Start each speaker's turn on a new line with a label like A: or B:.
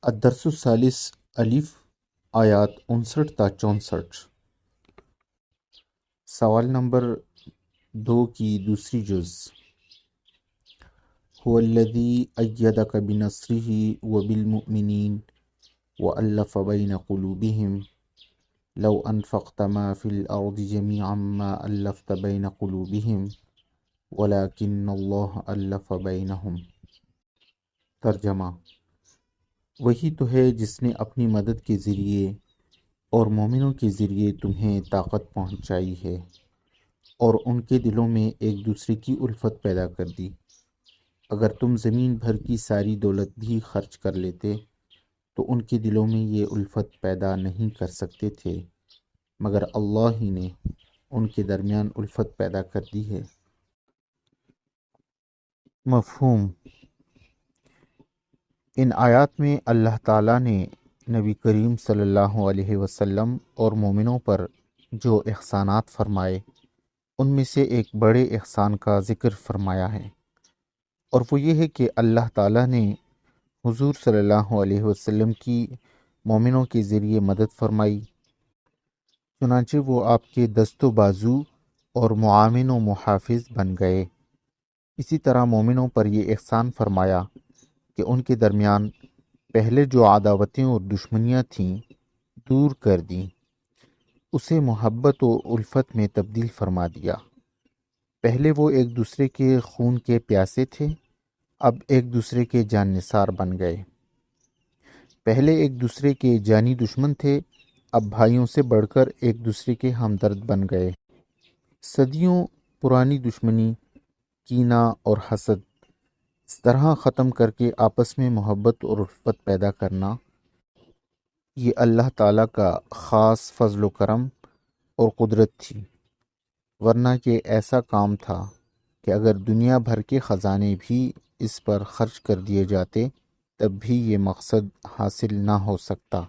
A: الدرس الثالث الف آیات 59 تا 64۔ سوال نمبر 2 کی دوسری جز۔ هو الذی ایدک بنصرہ وبالمؤمنین وألف بین قلوبہم لو انفقت ما فی الارض جمیعا ما ألفت بین قلوبہم ولکن اللہ ألف بینہم۔ ترجمہ: وہی تو ہے جس نے اپنی مدد کے ذریعے اور مومنوں کے ذریعے تمہیں طاقت پہنچائی ہے اور ان کے دلوں میں ایک دوسرے کی الفت پیدا کر دی۔ اگر تم زمین بھر کی ساری دولت بھی خرچ کر لیتے تو ان کے دلوں میں یہ الفت پیدا نہیں کر سکتے تھے، مگر اللہ ہی نے ان کے درمیان الفت پیدا کر دی ہے۔ مفہوم: ان آیات میں اللہ تعالیٰ نے نبی کریم صلی اللہ علیہ وسلم اور مومنوں پر جو احسانات فرمائے ان میں سے ایک بڑے احسان کا ذکر فرمایا ہے، اور وہ یہ ہے کہ اللہ تعالیٰ نے حضور صلی اللہ علیہ وسلم کی مومنوں کے ذریعے مدد فرمائی، چنانچہ وہ آپ کے دست و بازو اور معاون و محافظ بن گئے۔ اسی طرح مومنوں پر یہ احسان فرمایا کہ ان کے درمیان پہلے جو عداوتیں اور دشمنیاں تھیں دور کر دیں، اسے محبت و الفت میں تبدیل فرما دیا۔ پہلے وہ ایک دوسرے کے خون کے پیاسے تھے، اب ایک دوسرے کے جان نثار بن گئے۔ پہلے ایک دوسرے کے جانی دشمن تھے، اب بھائیوں سے بڑھ کر ایک دوسرے کے ہمدرد بن گئے۔ صدیوں پرانی دشمنی، کینہ اور حسد اس طرح ختم کر کے آپس میں محبت اور الفت پیدا کرنا، یہ اللہ تعالیٰ کا خاص فضل و کرم اور قدرت تھی، ورنہ یہ ایسا کام تھا کہ اگر دنیا بھر کے خزانے بھی اس پر خرچ کر دیے جاتے تب بھی یہ مقصد حاصل نہ ہو سکتا۔